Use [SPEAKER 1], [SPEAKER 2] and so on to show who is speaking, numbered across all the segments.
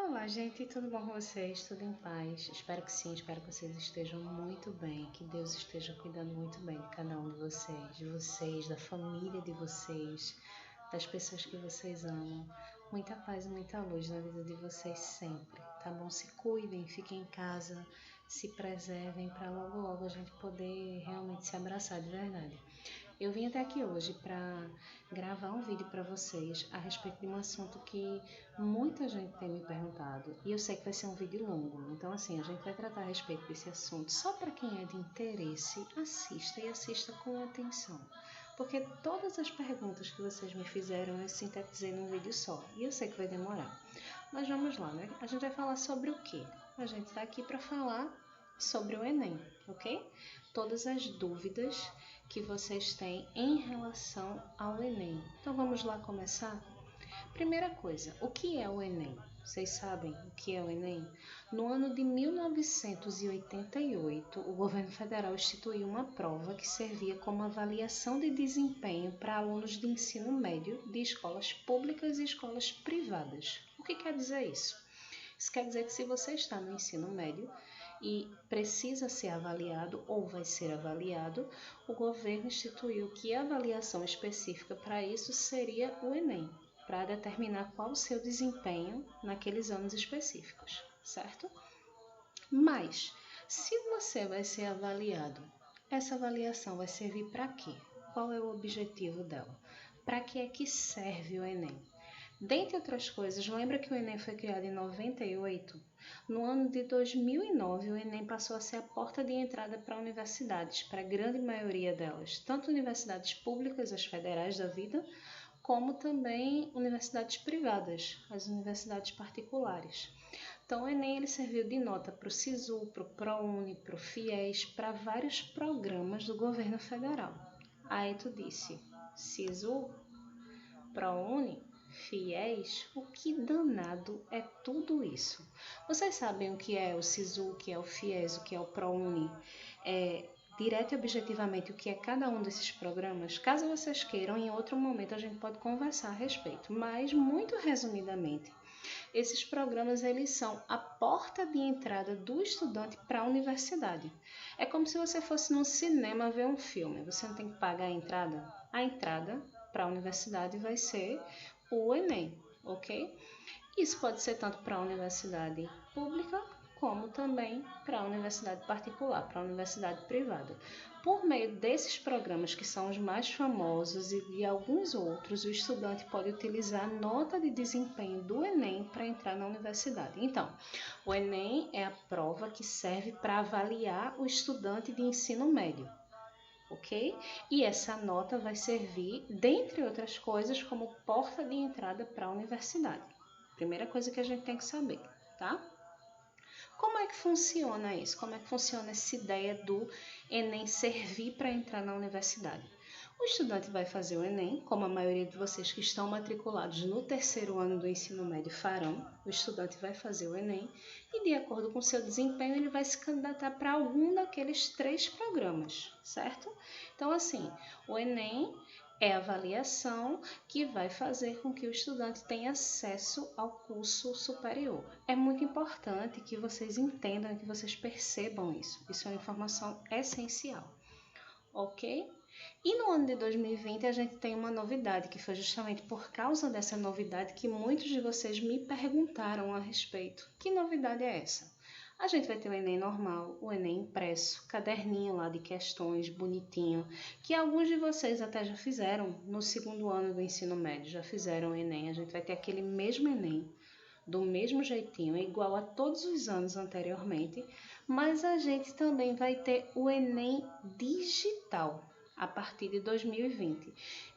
[SPEAKER 1] Olá, gente, tudo bom com vocês? Tudo em paz? Espero que sim, espero que vocês estejam muito bem, que Deus esteja cuidando muito bem de cada um de vocês, da família de vocês, das pessoas que vocês amam. Muita paz e muita luz na vida de vocês sempre, tá bom? Se cuidem, fiquem em casa, se preservem para logo logo a gente poder realmente se abraçar de verdade. Eu vim até aqui hoje para gravar um vídeo para vocês a respeito de um assunto que muita gente tem me perguntado e eu sei que vai ser um vídeo longo, então assim, a gente vai tratar a respeito desse assunto só para quem é de interesse, assista e assista com atenção, porque todas as perguntas que vocês me fizeram eu sintetizei num vídeo só e eu sei que vai demorar, mas vamos lá, né? A gente vai falar sobre o quê? A gente está aqui para falar sobre o Enem, ok? Todas as dúvidas que vocês têm em relação ao Enem. Então vamos lá começar? Primeira coisa, o que é o Enem? Vocês sabem o que é o Enem? No ano de 1988, o governo federal instituiu uma prova que servia como avaliação de desempenho para alunos de ensino médio de escolas públicas e escolas privadas. O que quer dizer isso? Isso quer dizer que se você está no ensino médio e precisa ser avaliado ou vai ser avaliado, o governo instituiu que a avaliação específica para isso seria o Enem, para determinar qual o seu desempenho naqueles anos específicos, certo? Mas, se você vai ser avaliado, essa avaliação vai servir para quê? Qual é o objetivo dela? Para que é que serve o Enem? Dentre outras coisas, lembra que o Enem foi criado em 98? No ano de 2009, o Enem passou a ser a porta de entrada para universidades, para a grande maioria delas, tanto universidades públicas, as federais da vida, como também universidades privadas, as universidades particulares. Então, o Enem ele serviu de nota para o SISU, para o ProUni, para o FIES, para vários programas do governo federal. Aí tu disse, SISU, ProUni, FIES, o que danado é tudo isso? Vocês sabem o que é o SISU, o que é o FIES, o que é o ProUni? Direto e objetivamente o que é cada um desses programas? Caso vocês queiram, em outro momento a gente pode conversar a respeito, mas muito resumidamente, esses programas eles são a porta de entrada do estudante para a universidade. É como se você fosse no cinema ver um filme, você não tem que pagar a entrada? A entrada para a universidade vai ser o Enem, ok? Isso pode ser tanto para a universidade pública, como também para a universidade particular, para a universidade privada. Por meio desses programas, que são os mais famosos e de alguns outros, o estudante pode utilizar a nota de desempenho do Enem para entrar na universidade. Então, o Enem é a prova que serve para avaliar o estudante de ensino médio. Ok? E essa nota vai servir, dentre outras coisas, como porta de entrada para a universidade. Primeira coisa que a gente tem que saber, tá? Como é que funciona isso? Como é que funciona essa ideia do Enem servir para entrar na universidade? O estudante vai fazer o Enem, como a maioria de vocês que estão matriculados no terceiro ano do ensino médio farão. O estudante vai fazer o Enem e, de acordo com seu desempenho, ele vai se candidatar para algum daqueles 3 programas, certo? Então, assim, o Enem é a avaliação que vai fazer com que o estudante tenha acesso ao curso superior. É muito importante que vocês entendam e que vocês percebam isso. Isso é uma informação essencial, ok? E no ano de 2020 a gente tem uma novidade, que foi justamente por causa dessa novidade que muitos de vocês me perguntaram a respeito. Que novidade é essa? A gente vai ter o Enem normal, o Enem impresso, caderninho lá de questões, bonitinho, que alguns de vocês até já fizeram no segundo ano do ensino médio, já fizeram o Enem. A gente vai ter aquele mesmo Enem, do mesmo jeitinho, igual a todos os anos anteriormente, mas a gente também vai ter o Enem digital a partir de 2020.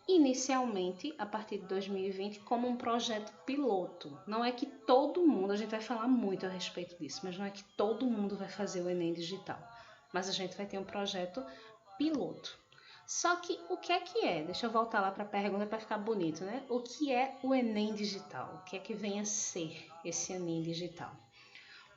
[SPEAKER 1] Inicialmente, a partir de 2020, como um projeto piloto. Não é que todo mundo, a gente vai falar muito a respeito disso, mas não é que todo mundo vai fazer o Enem digital. Mas a gente vai ter um projeto piloto. Só que o que é? Deixa eu voltar lá para a pergunta para ficar bonito, né? O que é o Enem digital? O que é que vem a ser esse Enem digital?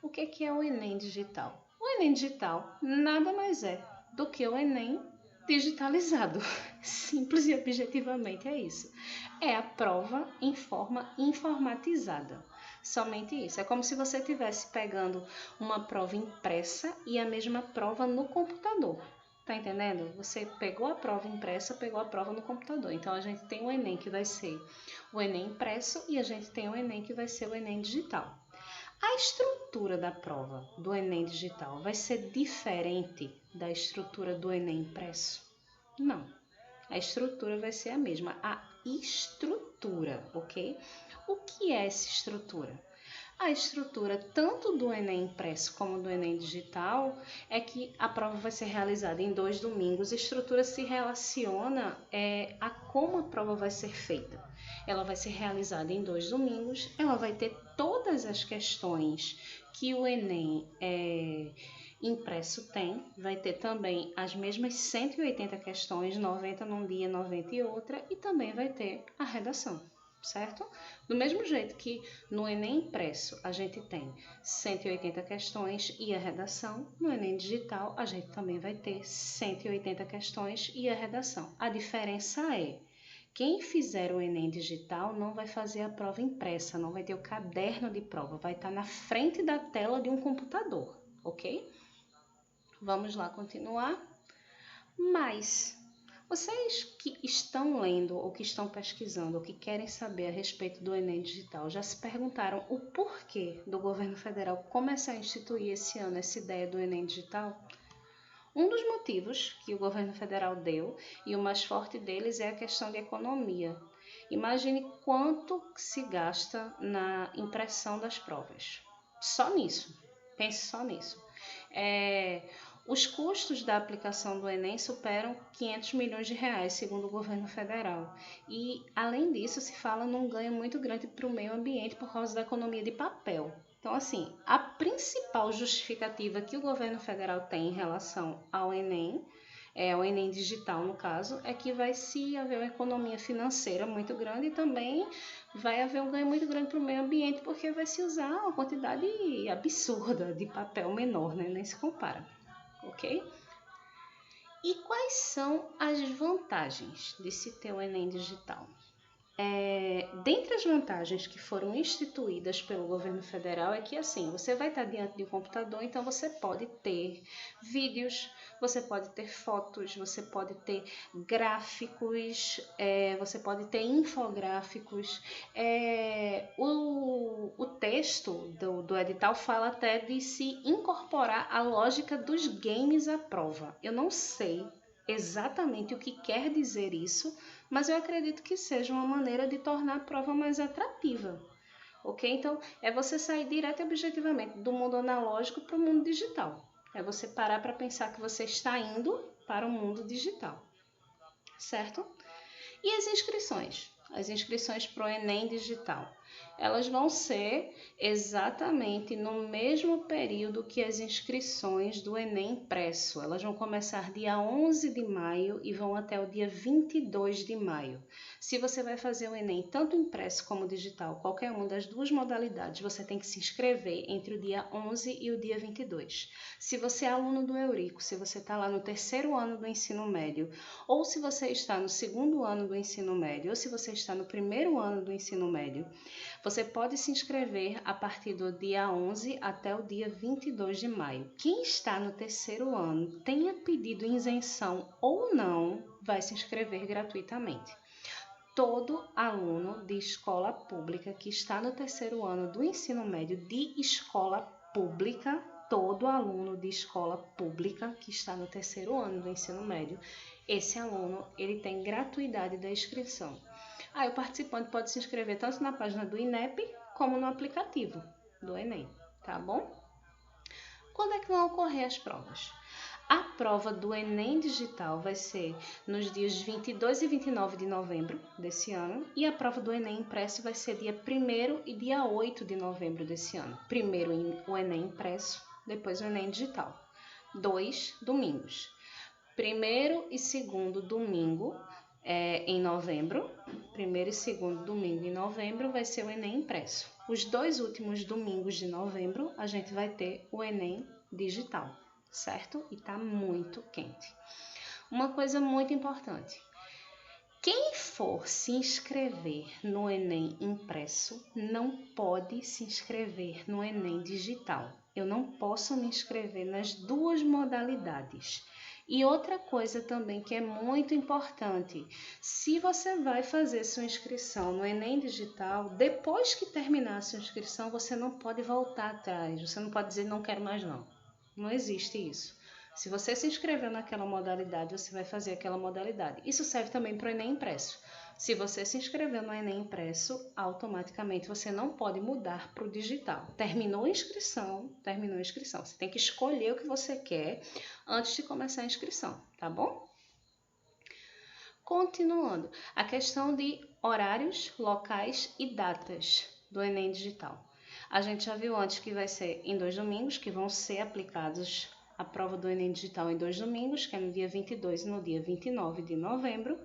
[SPEAKER 1] O que é o Enem digital? O Enem digital nada mais é do que o Enem digitalizado. Simples e objetivamente é isso. É a prova em forma informatizada. Somente isso. É como se você estivesse pegando uma prova impressa e a mesma prova no computador. Tá entendendo? Você pegou a prova impressa, pegou a prova no computador. Então, a gente tem o Enem que vai ser o Enem impresso e a gente tem o Enem que vai ser o Enem digital. A estrutura da prova do Enem digital vai ser diferente da estrutura do Enem impresso? Não. A estrutura vai ser a mesma. A estrutura, ok? O que é essa estrutura? A estrutura tanto do Enem impresso como do Enem digital é que a prova vai ser realizada em 2 domingos. A estrutura se relaciona a como a prova vai ser feita. Ela vai ser realizada em 2 domingos, ela vai ter todas as questões que o Enem impresso tem, vai ter também as mesmas 180 questões, 90 num dia, 90 em outra, e também vai ter a redação, certo? Do mesmo jeito que no Enem impresso a gente tem 180 questões e a redação, no Enem digital a gente também vai ter 180 questões e a redação. A diferença é, quem fizer o Enem digital não vai fazer a prova impressa, não vai ter o caderno de prova, vai estar na frente da tela de um computador, ok? Vamos lá continuar. Mas vocês que estão lendo ou que estão pesquisando ou que querem saber a respeito do Enem digital já se perguntaram o porquê do governo federal começar a instituir esse ano essa ideia do Enem digital? Um dos motivos que o governo federal deu, e o mais forte deles, é a questão de economia. Imagine quanto se gasta na impressão das provas. Só nisso. Pense só nisso. Os custos da aplicação do Enem superam 500 milhões de reais, segundo o governo federal. E, além disso, se fala num ganho muito grande para o meio ambiente por causa da economia de papel. Então, assim, a principal justificativa que o governo federal tem em relação ao Enem, ao Enem digital no caso, é que vai se haver uma economia financeira muito grande e também vai haver um ganho muito grande para o meio ambiente, porque vai se usar uma quantidade absurda de papel menor, né? Nem se compara, ok? E quais são as vantagens de se ter o Enem digital? Dentre as vantagens que foram instituídas pelo governo federal é que assim, você vai estar diante de um computador, então você pode ter vídeos, você pode ter fotos, você pode ter gráficos, você pode ter infográficos. O texto do edital fala até de se incorporar a lógica dos games à prova. Eu não sei exatamente o que quer dizer isso, mas eu acredito que seja uma maneira de tornar a prova mais atrativa, ok? Então, é você sair direto e objetivamente do mundo analógico para o mundo digital. É você parar para pensar que você está indo para o mundo digital, certo? E as inscrições? As inscrições para o Enem digital. Elas vão ser exatamente no mesmo período que as inscrições do Enem impresso. Elas vão começar dia 11 de maio e vão até o dia 22 de maio. Se você vai fazer o Enem tanto impresso como digital, qualquer uma das duas modalidades, você tem que se inscrever entre o dia 11 e o dia 22. Se você é aluno do Eurico, se você está lá no 3º ano do ensino médio, ou se você está no 2º ano do ensino médio, ou se você está no 1º ano do ensino médio, você pode se inscrever a partir do dia 11 até o dia 22 de maio. Quem está no 3º ano, tenha pedido isenção ou não, vai se inscrever gratuitamente. Todo aluno de escola pública que está no 3º ano do ensino médio de escola pública, todo aluno de escola pública que está no 3º ano do ensino médio, esse aluno ele tem gratuidade da inscrição. Aí o participante pode se inscrever tanto na página do INEP como no aplicativo do Enem, tá bom? Quando é que vão ocorrer as provas? A prova do Enem digital vai ser nos dias 22 e 29 de novembro desse ano e a prova do Enem impresso vai ser dia 1º e dia 8 de novembro desse ano. Primeiro o Enem impresso, depois o Enem digital. 2 domingos. Primeiro e segundo domingo em novembro, primeiro e segundo domingo em novembro vai ser o Enem impresso. Os 2 últimos domingos de novembro a gente vai ter o Enem digital, certo? E tá muito quente. Uma coisa muito importante, Quem for se inscrever no Enem impresso não pode se inscrever no Enem digital. Eu não posso me inscrever nas duas modalidades. E outra coisa também que é muito importante, se você vai fazer sua inscrição no Enem digital, depois que terminar a sua inscrição, você não pode voltar atrás, você não pode dizer não quero mais não. Não existe isso. Se você se inscreveu naquela modalidade, você vai fazer aquela modalidade. Isso serve também para o Enem impresso. Se você se inscreveu no Enem impresso, automaticamente você não pode mudar para o digital. Terminou a inscrição, terminou a inscrição. Você tem que escolher o que você quer antes de começar a inscrição, tá bom? Continuando, a questão de horários, locais e datas do Enem digital. A gente já viu antes que vai ser em 2 domingos, que vão ser aplicados a prova do Enem digital em 2 domingos, que é no dia 22 e no dia 29 de novembro.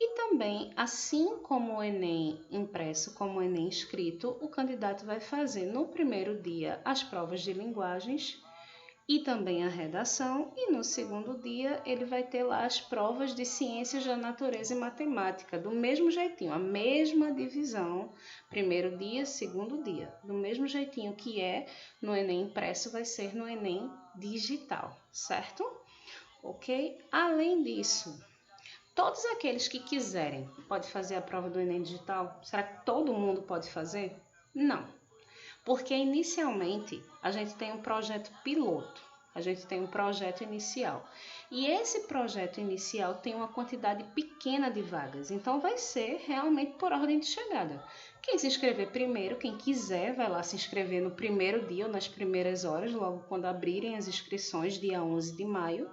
[SPEAKER 1] E também, assim como o Enem impresso, como o Enem escrito, o candidato vai fazer no primeiro dia as provas de linguagens e também a redação, e no segundo dia ele vai ter lá as provas de ciências da natureza e matemática, do mesmo jeitinho, a mesma divisão, primeiro dia, segundo dia, do mesmo jeitinho que é no Enem impresso, vai ser no Enem digital, certo? Ok? Além disso, todos aqueles que quiserem podem fazer a prova do Enem digital? Será que todo mundo pode fazer? Não. Porque inicialmente a gente tem um projeto piloto, a gente tem um projeto inicial. E esse projeto inicial tem uma quantidade pequena de vagas, então vai ser realmente por ordem de chegada. Quem se inscrever primeiro, quem quiser, vai lá se inscrever no primeiro dia ou nas primeiras horas, logo quando abrirem as inscrições, dia 11 de maio,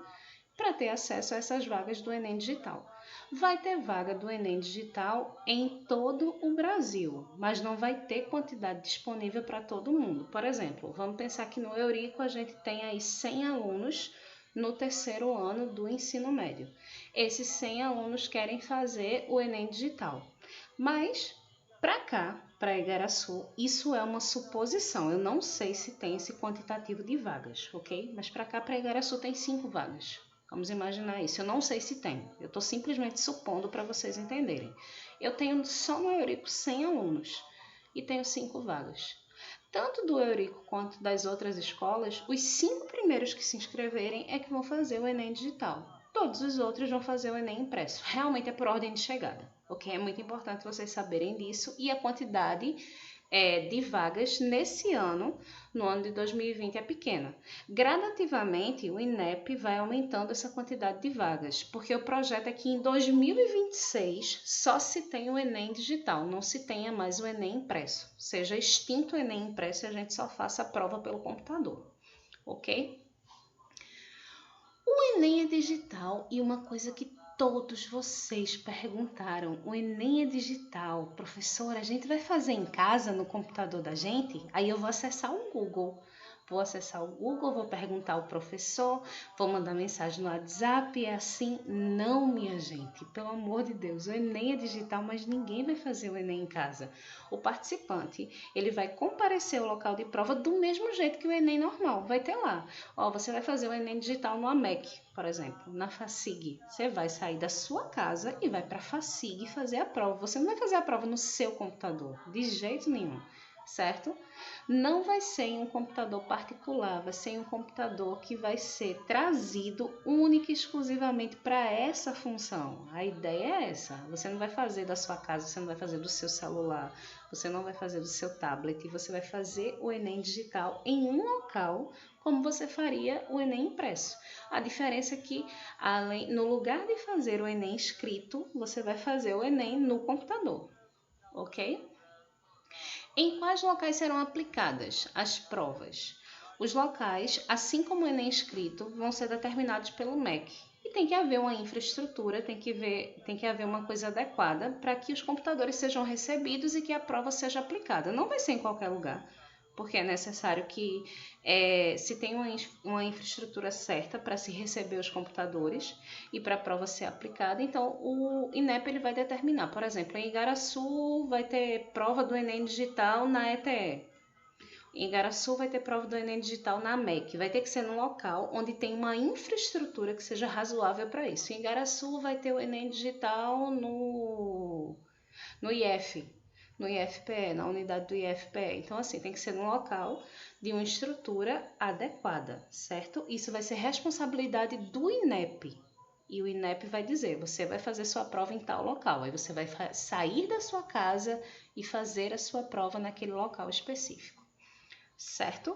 [SPEAKER 1] para ter acesso a essas vagas do Enem Digital. Vai ter vaga do Enem Digital em todo o Brasil, mas não vai ter quantidade disponível para todo mundo. Por exemplo, vamos pensar que no Eurico a gente tem aí 100 alunos no terceiro ano do ensino médio. Esses 100 alunos querem fazer o Enem Digital, mas para cá, para Igaraçu, isso é uma suposição. Eu não sei se tem esse quantitativo de vagas, ok? Mas para cá, para Igaraçu, tem 5 vagas. Vamos imaginar isso. Eu não sei se tem. Eu estou simplesmente supondo para vocês entenderem. Eu tenho só no Eurico 100 alunos e tenho 5 vagas. Tanto do Eurico quanto das outras escolas, os 5 primeiros que se inscreverem é que vão fazer o Enem digital. Todos os outros vão fazer o Enem impresso. Realmente é por ordem de chegada, ok? É muito importante vocês saberem disso e a quantidade de vagas nesse ano, no ano de 2020, é pequena. Gradativamente, o INEP vai aumentando essa quantidade de vagas, porque o projeto é que em 2026 só se tem o Enem digital, não se tenha mais o Enem impresso. Seja extinto o Enem impresso e a gente só faça a prova pelo computador, ok? O Enem é digital e uma coisa que todos vocês perguntaram, o Enem é digital, professora, a gente vai fazer em casa no computador da gente? Aí eu vou acessar o Google. Vou acessar o Google, vou perguntar ao professor, vou mandar mensagem no WhatsApp, é assim? Não, minha gente, pelo amor de Deus, o Enem é digital, mas ninguém vai fazer o Enem em casa. O participante, ele vai comparecer ao local de prova do mesmo jeito que o Enem normal, vai ter lá. Ó, você vai fazer o Enem digital no AMEC, por exemplo, na FACIG. Você vai sair da sua casa e vai para a FACIG fazer a prova. Você não vai fazer a prova no seu computador, de jeito nenhum, certo? Não vai ser em um computador particular, vai ser em um computador que vai ser trazido única e exclusivamente para essa função. A ideia é essa. Você não vai fazer da sua casa, você não vai fazer do seu celular, você não vai fazer do seu tablet, você vai fazer o Enem digital em um local como você faria o Enem impresso. A diferença é que, no lugar de fazer o Enem escrito, você vai fazer o Enem no computador, ok? Em quais locais serão aplicadas as provas? Os locais, assim como o Enem escrito, vão ser determinados pelo MEC. E tem que haver uma infraestrutura, tem que haver uma coisa adequada para que os computadores sejam recebidos e que a prova seja aplicada. Não vai ser em qualquer lugar, porque é necessário que se tenha uma infraestrutura certa para se receber os computadores e para a prova ser aplicada. Então, o INEP ele vai determinar, por exemplo, em Igaraçu vai ter prova do Enem digital na ETE. Em Igaraçu vai ter prova do Enem Digital na MEC. Vai ter que ser num local onde tem uma infraestrutura que seja razoável para isso. Em Igaraçu vai ter o Enem Digital no IF, no IFPE, na unidade do IFPE. Então, assim, tem que ser num local de uma estrutura adequada, certo? Isso vai ser responsabilidade do INEP. E o INEP vai dizer, você vai fazer sua prova em tal local. Aí você vai sair da sua casa e fazer a sua prova naquele local específico, certo?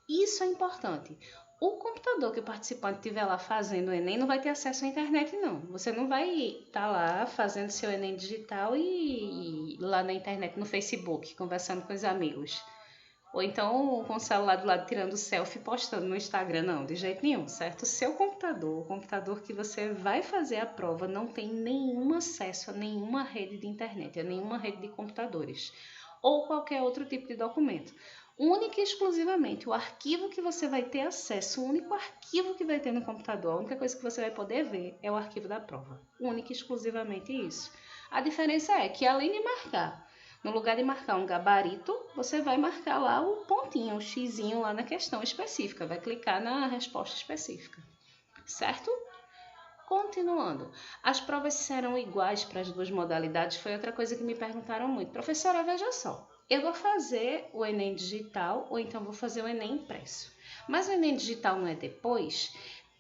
[SPEAKER 1] Isso é importante. O computador que o participante estiver lá fazendo o Enem não vai ter acesso à internet, não. Você não vai estar lá fazendo seu Enem digital e lá na internet, no Facebook, conversando com os amigos. Ou então com o celular do lado tirando selfie e postando no Instagram, não, de jeito nenhum, certo? O seu computador, o computador que você vai fazer a prova, não tem nenhum acesso a nenhuma rede de internet, a nenhuma rede de computadores ou qualquer outro tipo de documento. Única e exclusivamente o arquivo que você vai ter acesso, o único arquivo que vai ter no computador, a única coisa que você vai poder ver é o arquivo da prova. Única e exclusivamente isso. A diferença é que além de marcar, no lugar de marcar um gabarito, você vai marcar lá o pontinho, o xizinho lá na questão específica, vai clicar na resposta específica, certo? Continuando, as provas serão iguais para as duas modalidades? Foi outra coisa que me perguntaram muito. Professora, veja só, eu vou fazer o Enem digital ou então vou fazer o Enem impresso. Mas o Enem digital não é depois?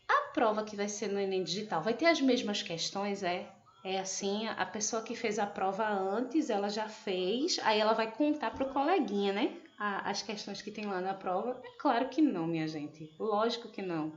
[SPEAKER 1] A prova que vai ser no Enem digital vai ter as mesmas questões, É assim, a pessoa que fez a prova antes, ela já fez, aí ela vai contar para o coleguinha, né? As questões que tem lá na prova. É claro que não, minha gente. Lógico que não.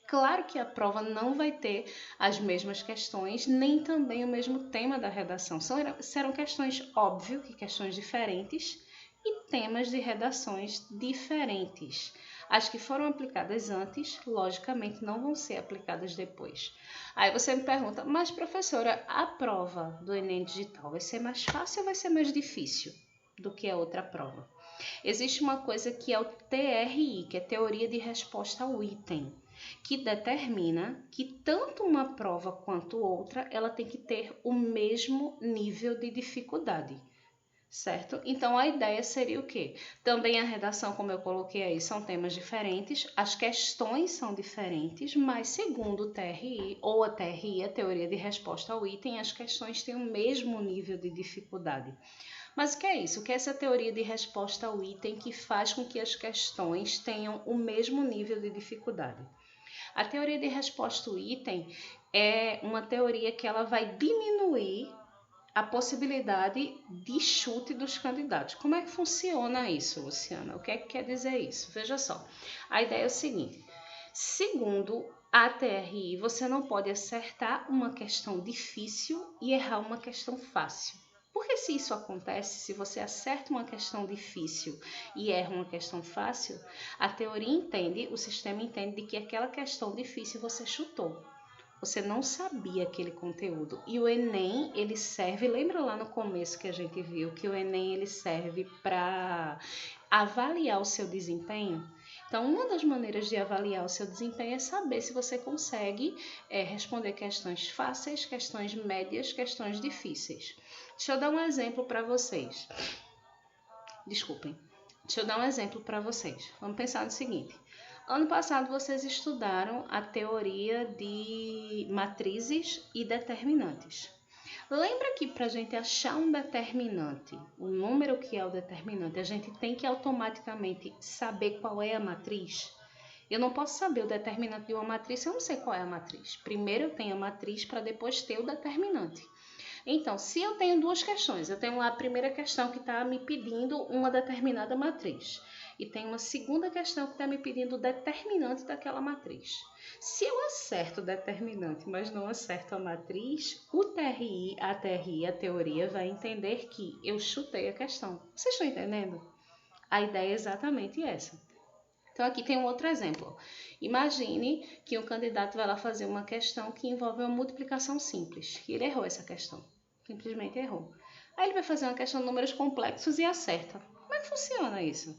[SPEAKER 1] Claro que a prova não vai ter as mesmas questões, nem também o mesmo tema da redação. Serão questões, óbvio, que questões diferentes e temas de redações diferentes. As que foram aplicadas antes, logicamente, não vão ser aplicadas depois. Aí você me pergunta, mas professora, a prova do Enem Digital vai ser mais fácil ou vai ser mais difícil do que a outra prova? Existe uma coisa que é o TRI, que é Teoria de Resposta ao Item, que determina que tanto uma prova quanto outra, ela tem que ter o mesmo nível de dificuldade, certo? Então, a ideia seria o quê? Também a redação, como eu coloquei aí, são temas diferentes, as questões são diferentes, mas segundo o TRI, ou a TRI, a Teoria de Resposta ao Item, as questões têm o mesmo nível de dificuldade. Mas o que é isso? O que é essa teoria de resposta ao item que faz com que as questões tenham o mesmo nível de dificuldade? A teoria de resposta ao item é uma teoria que ela vai diminuir a possibilidade de chute dos candidatos. Como é que funciona isso, Luciana? O que é que quer dizer isso? Veja só, a ideia é o seguinte, segundo a TRI, você não pode acertar uma questão difícil e errar uma questão fácil. Porque se isso acontece, se você acerta uma questão difícil e erra uma questão fácil, a teoria entende, o sistema entende de que aquela questão difícil você chutou. Você não sabia aquele conteúdo. E o Enem, ele serve, lembra lá no começo que a gente viu que o Enem ele serve para avaliar o seu desempenho? Então, uma das maneiras de avaliar o seu desempenho é saber se você consegue responder questões fáceis, questões médias, questões difíceis. Deixa eu dar um exemplo para vocês. Desculpem. Deixa eu dar um exemplo para vocês. Vamos pensar no seguinte. Ano passado vocês estudaram a teoria de matrizes e determinantes. Lembra que para a gente achar um determinante, o número que é o determinante, a gente tem que automaticamente saber qual é a matriz? Eu não posso saber o determinante de uma matriz se eu não sei qual é a matriz. Primeiro eu tenho a matriz para depois ter o determinante. Então, se eu tenho duas questões, eu tenho a primeira questão que está me pedindo uma determinada matriz e tem uma segunda questão que está me pedindo o determinante daquela matriz. Se eu acerto o determinante, mas não acerto a matriz, a teoria, vai entender que eu chutei a questão. Vocês estão entendendo? A ideia é exatamente essa. Então, aqui tem um outro exemplo. Imagine que um candidato vai lá fazer uma questão que envolve uma multiplicação simples. E ele errou essa questão. Simplesmente errou. Aí ele vai fazer uma questão de números complexos e acerta. Como é que funciona isso?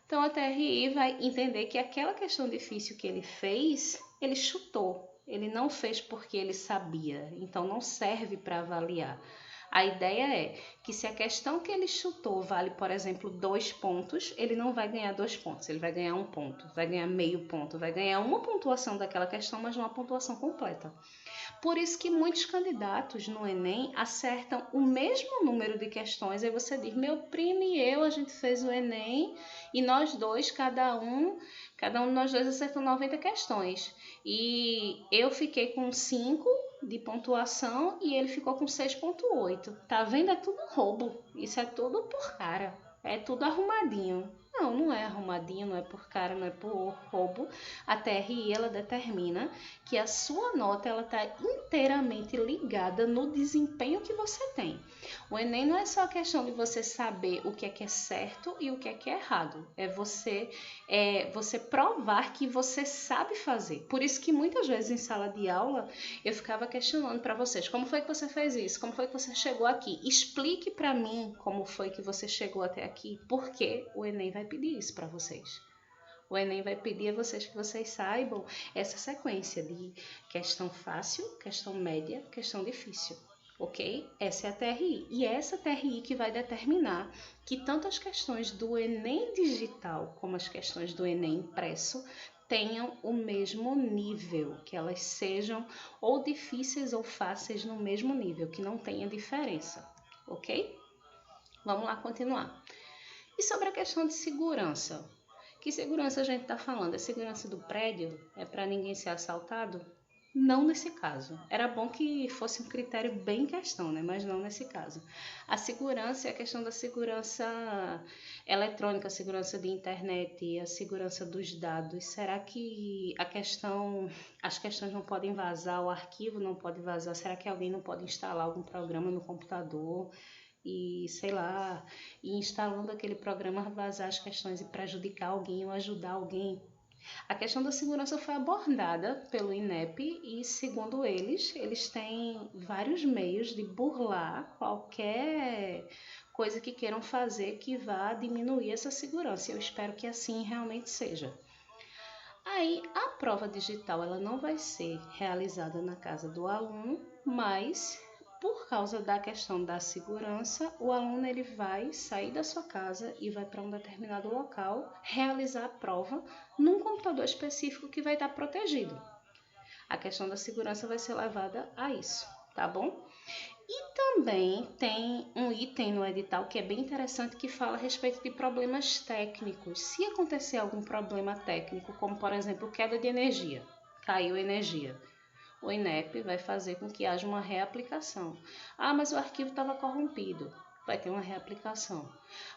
[SPEAKER 1] Então, a TRI vai entender que aquela questão difícil que ele fez, ele chutou. Ele não fez porque ele sabia. Então, não serve para avaliar. A ideia é que se a questão que ele chutou vale, por exemplo, 2 pontos, ele não vai ganhar 2 pontos, ele vai ganhar 1 ponto, vai ganhar meio ponto, vai ganhar uma pontuação daquela questão, mas não uma pontuação completa. Por isso que muitos candidatos no Enem acertam o mesmo número de questões. Aí você diz, meu primo e eu, a gente fez o Enem e nós dois, cada um de nós dois acertou 90 questões. E eu fiquei com 5 de pontuação e ele ficou com 6,8. Tá vendo? É tudo roubo. Isso é tudo por cara. É tudo arrumadinho. Não, não é arrumadinho, não é por cara, não é por roubo. A TRI, ela determina que a sua nota ela está inteiramente ligada no desempenho que você tem. O Enem não é só a questão de você saber o que é certo e o que é errado. É você provar que você sabe fazer. Por isso que muitas vezes em sala de aula eu ficava questionando para vocês, como foi que você fez isso? Como foi que você chegou aqui? Explique para mim como foi que você chegou até aqui, porque o Enem vai pedir isso para vocês. O Enem vai pedir a vocês que vocês saibam essa sequência de questão fácil, questão média, questão difícil, ok? Essa é a TRI. E é essa TRI que vai determinar que tanto as questões do Enem digital como as questões do Enem impresso tenham o mesmo nível, que elas sejam ou difíceis ou fáceis no mesmo nível, que não tenha diferença, ok? Vamos lá continuar. E sobre a questão de segurança? Que segurança a gente está falando? É segurança do prédio? É para ninguém ser assaltado? Não nesse caso. Era bom que fosse um critério bem questão, né? Mas não nesse caso. A segurança é a questão da segurança eletrônica, a segurança de internet, a segurança dos dados. Será que as questões não podem vazar, o arquivo não pode vazar? Será que alguém não pode instalar algum programa no computador? E, sei lá, e instalando aquele programa vazar as questões e prejudicar alguém ou ajudar alguém. A questão da segurança foi abordada pelo INEP e, segundo eles têm vários meios de burlar qualquer coisa que queiram fazer que vá diminuir essa segurança. Eu espero que assim realmente seja. Aí, a prova digital ela não vai ser realizada na casa do aluno, mas por causa da questão da segurança, o aluno ele vai sair da sua casa e vai para um determinado local realizar a prova num computador específico que vai estar protegido. A questão da segurança vai ser levada a isso, tá bom? E também tem um item no edital que é bem interessante que fala a respeito de problemas técnicos. Se acontecer algum problema técnico, como por exemplo queda de energia, caiu energia, o INEP vai fazer com que haja uma reaplicação. Ah, mas o arquivo estava corrompido. Vai ter uma reaplicação.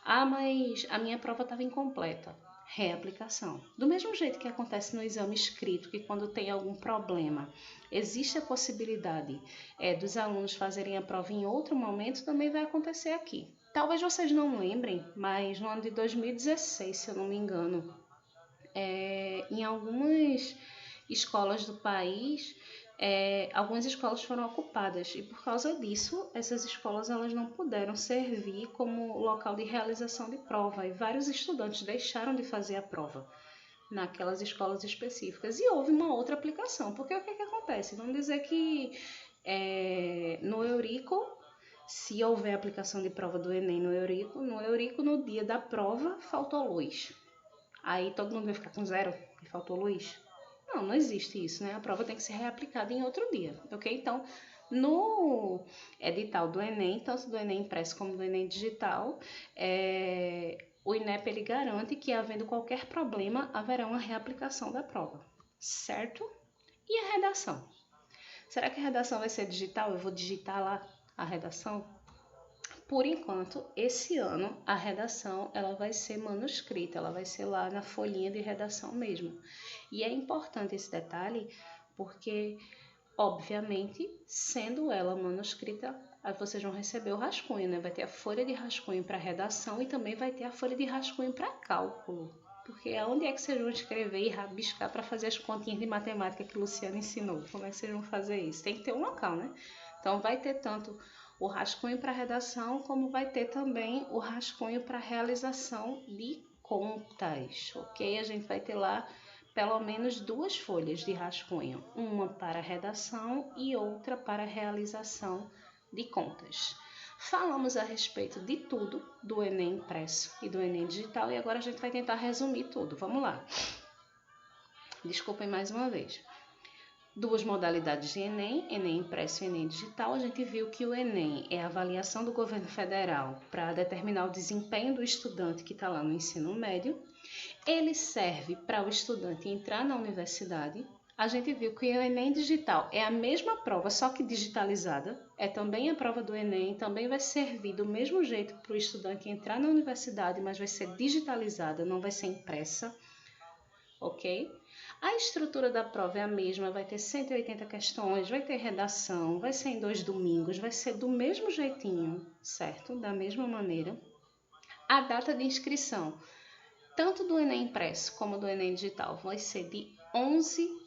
[SPEAKER 1] Ah, mas a minha prova estava incompleta. Reaplicação. Do mesmo jeito que acontece no exame escrito, que quando tem algum problema, existe a possibilidade dos alunos fazerem a prova em outro momento, também vai acontecer aqui. Talvez vocês não lembrem, mas no ano de 2016, se eu não me engano, em algumas escolas do país, algumas escolas foram ocupadas e por causa disso essas escolas elas não puderam servir como local de realização de prova e vários estudantes deixaram de fazer a prova naquelas escolas específicas e houve uma outra aplicação, porque o que acontece? Vamos dizer que no Eurico, se houver aplicação de prova do Enem no Eurico no dia da prova faltou luz, aí todo mundo vai ficar com 0 e faltou luz. Não existe isso, né? A prova tem que ser reaplicada em outro dia, ok? Então, no edital do Enem, tanto do Enem impresso como do Enem digital, o INEP ele garante que, havendo qualquer problema, haverá uma reaplicação da prova, certo? E a redação? Será que a redação vai ser digital? Eu vou digitar lá a redação? Por enquanto, esse ano, a redação ela vai ser manuscrita, ela vai ser lá na folhinha de redação mesmo. E é importante esse detalhe porque, obviamente, sendo ela manuscrita, vocês vão receber o rascunho, né? Vai ter a folha de rascunho para redação e também vai ter a folha de rascunho para cálculo. Porque aonde é que vocês vão escrever e rabiscar para fazer as continhas de matemática que o Luciano ensinou? Como é que vocês vão fazer isso? Tem que ter um local, né? Então, vai ter tanto o rascunho para redação, como vai ter também o rascunho para realização de contas, ok? A gente vai ter lá pelo menos 2 folhas de rascunho, uma para redação e outra para realização de contas. Falamos a respeito de tudo do Enem impresso e do Enem digital e agora a gente vai tentar resumir tudo. Vamos lá. Desculpem mais uma vez. Duas modalidades de Enem, Enem impresso e Enem digital. A gente viu que o Enem é a avaliação do governo federal para determinar o desempenho do estudante que está lá no ensino médio. Ele serve para o estudante entrar na universidade. A gente viu que o Enem digital é a mesma prova, só que digitalizada. É também a prova do Enem, também vai servir do mesmo jeito para o estudante entrar na universidade, mas vai ser digitalizada, não vai ser impressa, ok? A estrutura da prova é a mesma, vai ter 180 questões, vai ter redação, vai ser em 2 domingos, vai ser do mesmo jeitinho, certo? Da mesma maneira. A data de inscrição, tanto do Enem impresso como do Enem digital, vai ser de 11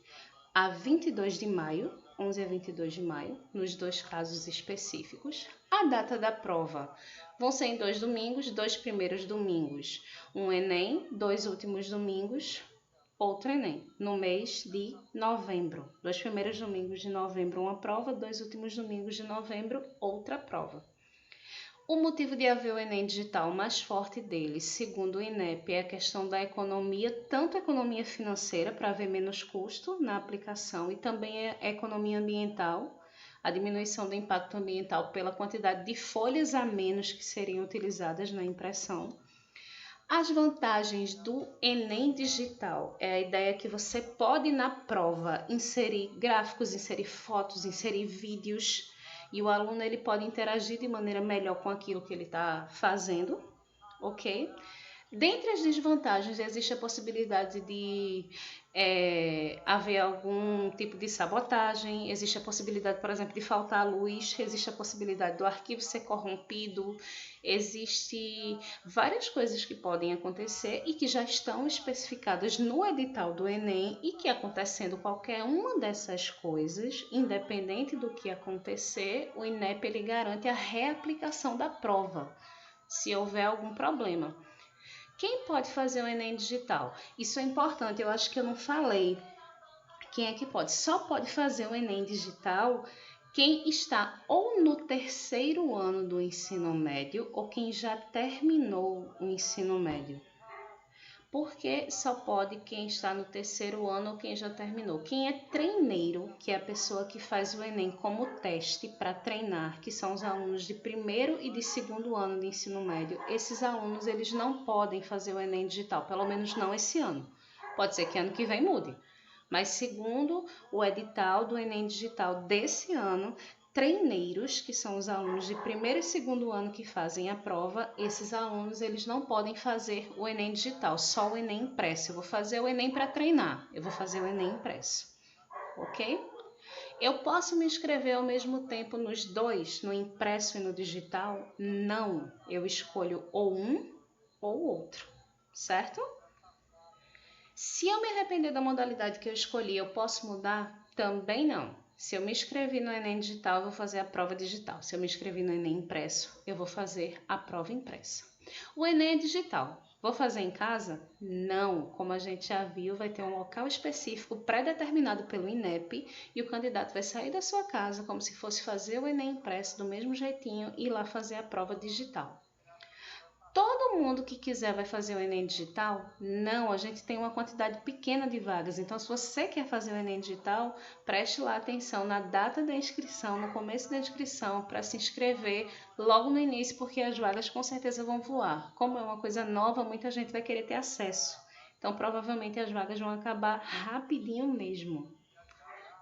[SPEAKER 1] a 22 de maio, 11 a 22 de maio, nos 2 casos específicos. A data da prova vão ser em 2 domingos, 2 primeiros domingos, um Enem, 2 últimos domingos, outro Enem, no mês de novembro. 2 primeiros domingos de novembro, uma prova, 2 últimos domingos de novembro, outra prova. O motivo de haver o Enem digital mais forte dele, segundo o INEP, é a questão da economia, tanto a economia financeira, para haver menos custo na aplicação, e também a economia ambiental, a diminuição do impacto ambiental pela quantidade de folhas a menos que seriam utilizadas na impressão. As vantagens do Enem digital é a ideia que você pode na prova inserir gráficos, inserir fotos, inserir vídeos, e o aluno ele pode interagir de maneira melhor com aquilo que ele está fazendo, ok? Dentre as desvantagens, existe a possibilidade de haver algum tipo de sabotagem, existe a possibilidade, por exemplo, de faltar luz, existe a possibilidade do arquivo ser corrompido, existe várias coisas que podem acontecer e que já estão especificadas no edital do Enem e que, acontecendo qualquer uma dessas coisas, independente do que acontecer, o INEP ele garante a reaplicação da prova, se houver algum problema. Quem pode fazer o Enem digital? Isso é importante, eu acho que eu não falei. Quem é que pode? Só pode fazer o Enem digital quem está ou no 3º ano do ensino médio ou quem já terminou o ensino médio. Porque só pode quem está no 3º ano ou quem já terminou. Quem é treineiro, que é a pessoa que faz o Enem como teste para treinar, que são os alunos de 1º e de 2º ano de ensino médio, esses alunos eles não podem fazer o Enem digital, pelo menos não esse ano. Pode ser que ano que vem mude, mas segundo o edital do Enem digital desse ano, treineiros, que são os alunos de 1º e 2º ano que fazem a prova, esses alunos eles não podem fazer o Enem digital, só o Enem impresso. Eu vou fazer o Enem para treinar, eu vou fazer o Enem impresso, ok? Eu posso me inscrever ao mesmo tempo nos dois, no impresso e no digital? Não, eu escolho ou um ou outro, certo? Se eu me arrepender da modalidade que eu escolhi, eu posso mudar? Também não. Se eu me inscrevi no Enem digital, eu vou fazer a prova digital. Se eu me inscrevi no Enem impresso, eu vou fazer a prova impressa. O Enem é digital. Vou fazer em casa? Não. Como a gente já viu, vai ter um local específico pré-determinado pelo INEP e o candidato vai sair da sua casa como se fosse fazer o Enem impresso do mesmo jeitinho e ir lá fazer a prova digital. Todo mundo que quiser vai fazer o Enem digital? Não, a gente tem uma quantidade pequena de vagas. Então, se você quer fazer o Enem digital, preste lá atenção na data da inscrição, no começo da inscrição, para se inscrever logo no início, porque as vagas com certeza vão voar. Como é uma coisa nova, muita gente vai querer ter acesso. Então, provavelmente as vagas vão acabar rapidinho mesmo.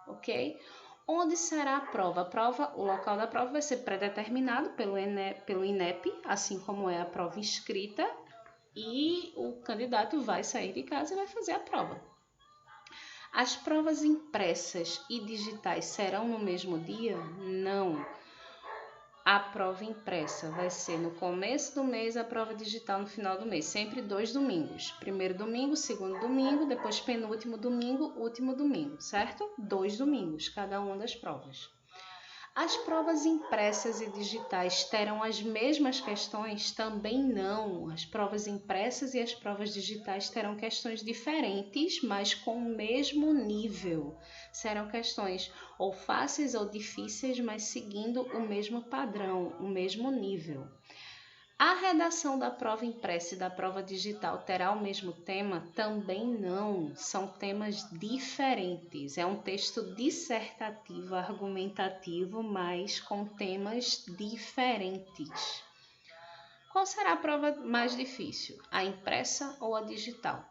[SPEAKER 1] Ok? Onde será a prova? O local da prova vai ser pré-determinado pelo INEP, assim como é a prova inscrita, e o candidato vai sair de casa e vai fazer a prova. As provas impressas e digitais serão no mesmo dia? Não. A prova impressa vai ser no começo do mês, a prova digital no final do mês, sempre 2 domingos. 1º domingo, 2º domingo, depois penúltimo domingo, último domingo, certo? 2 domingos, cada uma das provas. As provas impressas e digitais terão as mesmas questões? Também não. As provas impressas e as provas digitais terão questões diferentes, mas com o mesmo nível. Serão questões ou fáceis ou difíceis, mas seguindo o mesmo padrão, o mesmo nível. A redação da prova impressa e da prova digital terá o mesmo tema? Também não, são temas diferentes. É um texto dissertativo, argumentativo, mas com temas diferentes. Qual será a prova mais difícil, a impressa ou a digital?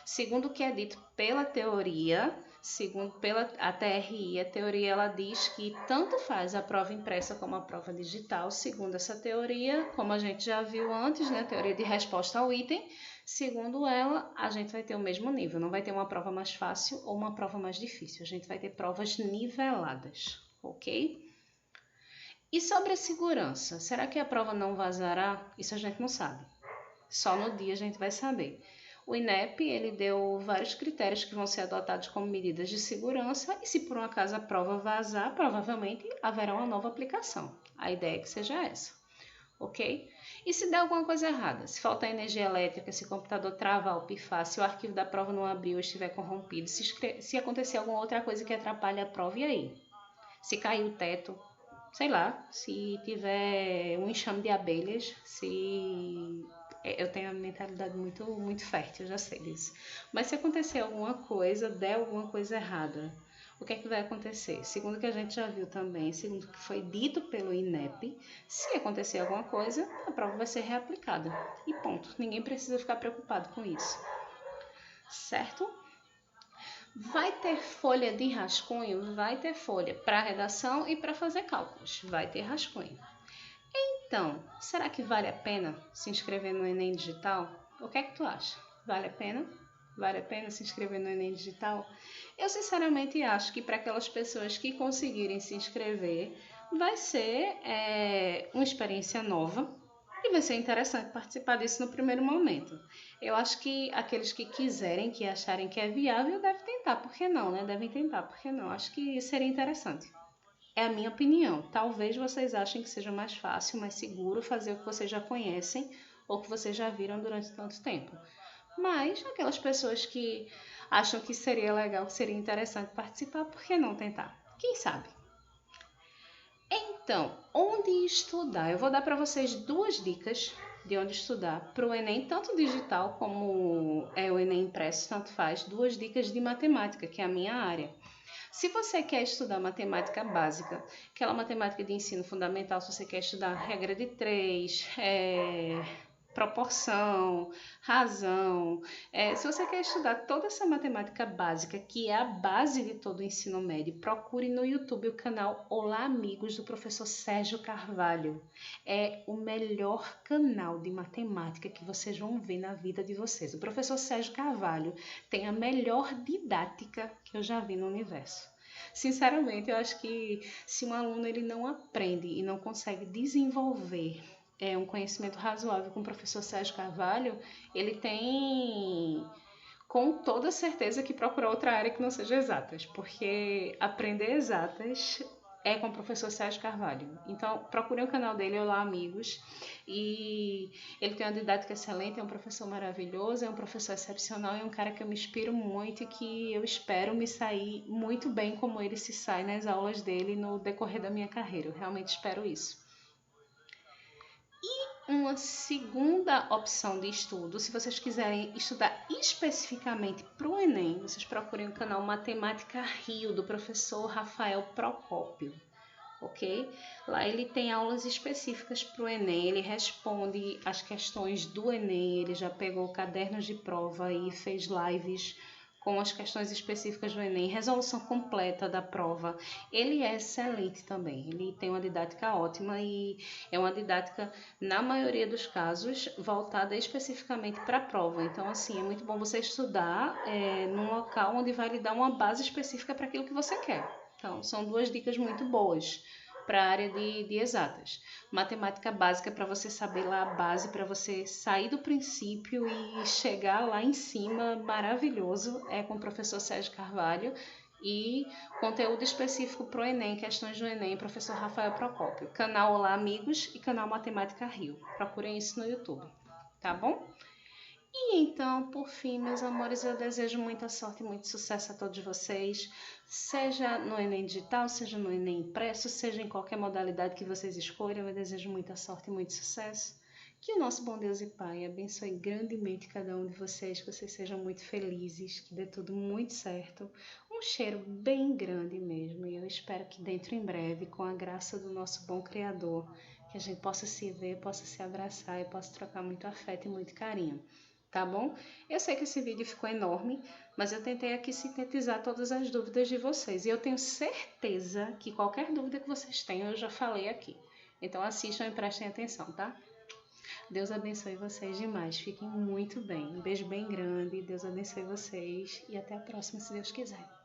[SPEAKER 1] Segundo o que é dito pela teoria, segundo pela a TRI, a teoria ela diz que tanto faz a prova impressa como a prova digital. Segundo essa teoria, como a gente já viu antes, né, teoria de resposta ao item, segundo ela, a gente vai ter o mesmo nível, não vai ter uma prova mais fácil ou uma prova mais difícil, a gente vai ter provas niveladas, ok? E sobre a segurança, será que a prova não vazará? Isso a gente não sabe, só no dia a gente vai saber. O INEP ele deu vários critérios que vão ser adotados como medidas de segurança e se por um acaso a prova vazar, provavelmente haverá uma nova aplicação. A ideia é que seja essa, ok? E se der alguma coisa errada, se faltar energia elétrica, se o computador travar ou pifar, se o arquivo da prova não abrir ou estiver corrompido, se acontecer alguma outra coisa que atrapalhe a prova, e aí? Se cair o teto, sei lá, se tiver um enxame de abelhas, se... Eu tenho a mentalidade muito fértil, eu já sei disso. Mas se acontecer alguma coisa, der alguma coisa errada, o que é que vai acontecer? Segundo o que a gente já viu também, segundo o que foi dito pelo INEP, se acontecer alguma coisa, a prova vai ser reaplicada. E ponto. Ninguém precisa ficar preocupado com isso. Certo? Vai ter folha de rascunho? Vai ter folha para redação e para fazer cálculos. Vai ter rascunho. Então, será que vale a pena se inscrever no Enem Digital? O que é que tu acha? Vale a pena? Vale a pena se inscrever no Enem Digital? Eu sinceramente acho que para aquelas pessoas que conseguirem se inscrever, vai ser uma experiência nova e vai ser interessante participar disso no primeiro momento. Eu acho que aqueles que quiserem, que acharem que é viável, devem tentar, por que não, né? Devem tentar, por que não? Acho que seria interessante. É a minha opinião. Talvez vocês achem que seja mais fácil, mais seguro fazer o que vocês já conhecem ou que vocês já viram durante tanto tempo. Mas aquelas pessoas que acham que seria legal, que seria interessante participar, por que não tentar? Quem sabe? Então, onde estudar? Eu vou dar para vocês 2 dicas de onde estudar para o Enem, tanto digital como o Enem impresso, tanto faz. 2 dicas de matemática, que é a minha área. Se você quer estudar matemática básica, aquela matemática de ensino fundamental, se você quer estudar regra de 3, proporção, razão, se você quer estudar toda essa matemática básica, que é a base de todo o ensino médio, procure no YouTube o canal Olá Amigos, do professor Sérgio Carvalho. É o melhor canal de matemática que vocês vão ver na vida de vocês. O professor Sérgio Carvalho tem a melhor didática que eu já vi no universo. Sinceramente, eu acho que se um aluno ele não aprende e não consegue desenvolver um conhecimento razoável com o professor Sérgio Carvalho, ele tem com toda certeza que procurar outra área que não seja exatas, porque aprender exatas é com o professor Sérgio Carvalho. Então, procurem o canal dele, Olá Amigos, e ele tem uma didática excelente, é um professor maravilhoso, é um professor excepcional, é um cara que eu me inspiro muito e que eu espero me sair muito bem como ele se sai nas aulas dele no decorrer da minha carreira. Eu realmente espero isso. Uma segunda opção de estudo, se vocês quiserem estudar especificamente para o Enem, vocês procurem o canal Matemática Rio, do professor Rafael Procópio, ok? Lá ele tem aulas específicas para o Enem, ele responde as questões do Enem, ele já pegou cadernos de prova e fez lives com as questões específicas do Enem, resolução completa da prova. Ele é excelente também, ele tem uma didática ótima e é uma didática, na maioria dos casos, voltada especificamente para a prova. Então, assim, é muito bom você estudar num local onde vai lhe dar uma base específica para aquilo que você quer. Então, são 2 dicas muito boas para a área de exatas. Matemática básica para você saber lá a base, para você sair do princípio e chegar lá em cima, maravilhoso, é com o professor Sérgio Carvalho. e conteúdo específico para o Enem, questões do Enem, professor Rafael Procópio. Canal Olá Amigos e canal Matemática Rio. Procurem isso no YouTube, tá bom? E então, por fim, meus amores, eu desejo muita sorte e muito sucesso a todos vocês, seja no Enem digital, seja no Enem impresso, seja em qualquer modalidade que vocês escolham, eu desejo muita sorte e muito sucesso. Que o nosso bom Deus e Pai abençoe grandemente cada um de vocês, que vocês sejam muito felizes, que dê tudo muito certo. Um cheiro bem grande mesmo, e eu espero que dentro em breve, com a graça do nosso bom Criador, que a gente possa se ver, possa se abraçar e possa trocar muito afeto e muito carinho. Tá bom? Eu sei que esse vídeo ficou enorme, mas eu tentei aqui sintetizar todas as dúvidas de vocês. E eu tenho certeza que qualquer dúvida que vocês tenham, eu já falei aqui. Então assistam e prestem atenção, tá? Deus abençoe vocês demais. Fiquem muito bem. Um beijo bem grande. Deus abençoe vocês. E até a próxima, se Deus quiser.